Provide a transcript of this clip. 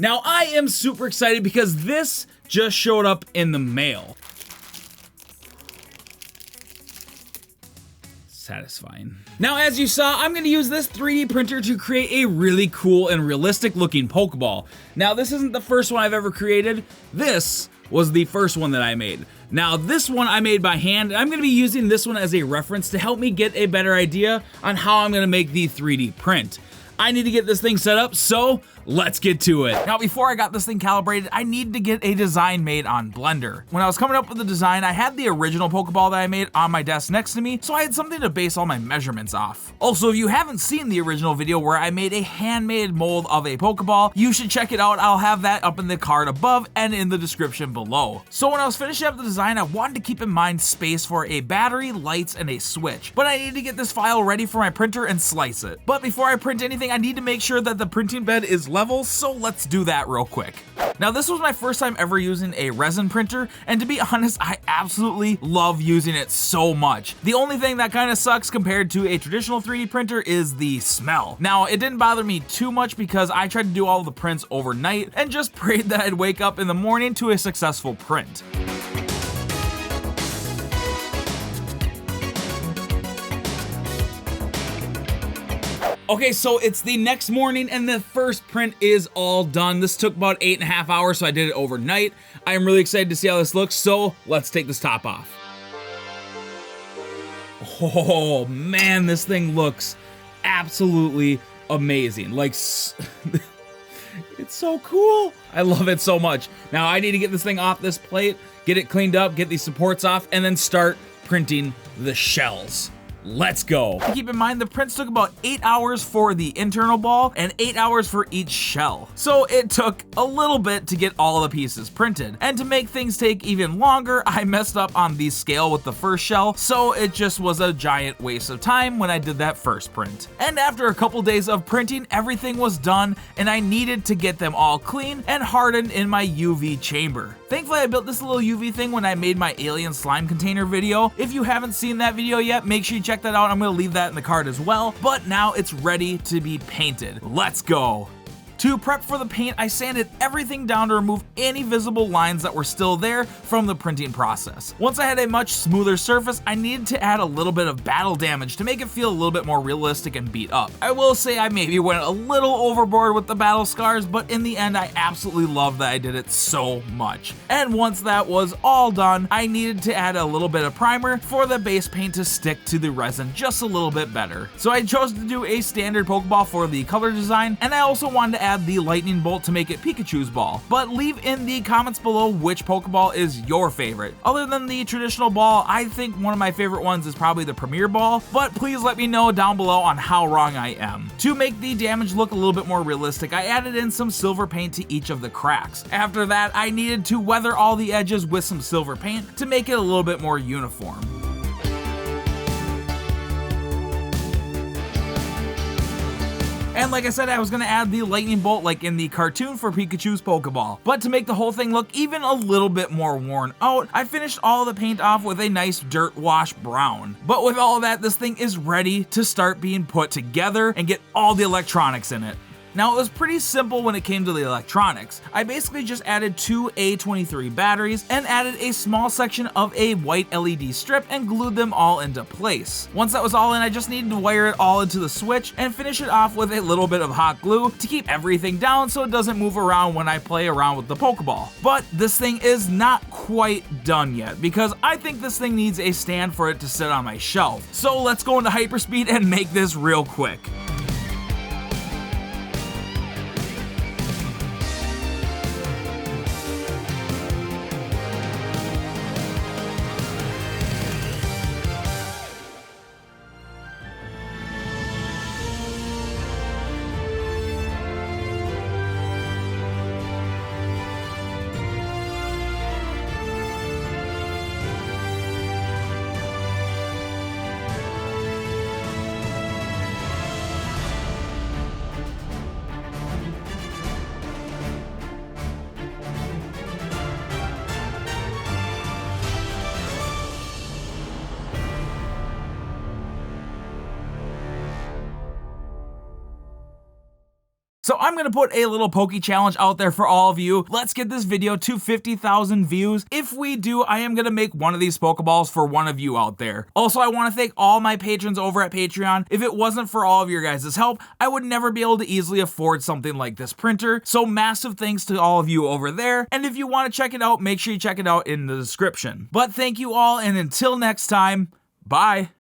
Now I am super excited because this just showed up in the mail. Satisfying. Now, as you saw, I'm going to use this 3D printer to create a really cool and realistic looking Pokeball. Now, this isn't the first one I've ever created. This was the first one that I made. Now, this one I made by hand, and I'm going to be using this one as a reference to help me get a better idea on how I'm going to make the 3D print. I need to get this thing set up, so let's get to it. Now, before I got this thing calibrated, I needed to get a design made on Blender. When I was coming up with the design, I had the original Pokeball that I made on my desk next to me, so I had something to base all my measurements off. Also, if you haven't seen the original video where I made a handmade mold of a Pokeball, you should check it out. I'll have that up in the card above and in the description below. So when I was finishing up the design, I wanted to keep in mind space for a battery, lights, and a switch. But I needed to get this file ready for my printer and slice it. But before I print anything, I need to make sure that the printing bed is level, so let's do that real quick. Now, this was my first time ever using a resin printer, and to be honest, I absolutely love using it so much. The only thing that kind of sucks compared to a traditional 3D printer is the smell. Now, it didn't bother me too much because I tried to do all the prints overnight and just prayed that I'd wake up in the morning to a successful print. Okay, so it's the next morning and the first print is all done. This took about 8.5 hours, so I did it overnight. I am really excited to see how this looks, so let's take this top off. Oh man, this thing looks absolutely amazing. Like, it's so cool. I love it so much. Now I need to get this thing off this plate, get it cleaned up, get these supports off, and then start printing the shells. Let's go. Keep in mind the prints took about 8 hours for the internal ball and 8 hours for each shell. So it took a little bit to get all the pieces printed. And to make things take even longer, I messed up on the scale with the first shell, so it just was a giant waste of time when I did that first print. And after a couple days of printing, everything was done and I needed to get them all clean and hardened in my UV chamber. Thankfully, I built this little UV thing when I made my alien slime container video. If you haven't seen that video yet, make sure you check that out. I'm going to leave that in the card as well. But now it's ready to be painted. Let's go. To prep for the paint, I sanded everything down to remove any visible lines that were still there from the printing process. Once I had a much smoother surface, I needed to add a little bit of battle damage to make it feel a little bit more realistic and beat up. I will say I maybe went a little overboard with the battle scars, but in the end, I absolutely love that I did it so much. And once that was all done, I needed to add a little bit of primer for the base paint to stick to the resin just a little bit better. So I chose to do a standard Pokeball for the color design, and I also wanted to add the lightning bolt to make it Pikachu's ball. But leave in the comments below which Pokeball is your favorite. Other than the traditional ball, I think one of my favorite ones is probably the Premier Ball, but please let me know down below on how wrong I am. To make the damage look a little bit more realistic, I added in some silver paint to each of the cracks. After that, I needed to weather all the edges with some silver paint to make it a little bit more uniform. And like I said, I was going to add the lightning bolt like in the cartoon for Pikachu's Pokeball. But to make the whole thing look even a little bit more worn out, I finished all the paint off with a nice dirt wash brown. But with all of that, this thing is ready to start being put together and get all the electronics in it. Now, it was pretty simple when it came to the electronics. I basically just added 2 A23 batteries and added a small section of a white LED strip and glued them all into place. Once that was all in, I just needed to wire it all into the switch and finish it off with a little bit of hot glue to keep everything down so it doesn't move around when I play around with the Pokeball. But this thing is not quite done yet because I think this thing needs a stand for it to sit on my shelf. So let's go into hyperspeed and make this real quick. So I'm gonna put a little Poke Challenge out there for all of you. Let's get this video to 50,000 views. If we do, I am gonna make one of these Pokeballs for one of you out there. Also, I wanna thank all my patrons over at Patreon. If it wasn't for all of your guys' help, I would never be able to easily afford something like this printer. So massive thanks to all of you over there. And if you wanna check it out, make sure you check it out in the description. But thank you all, and until next time, bye.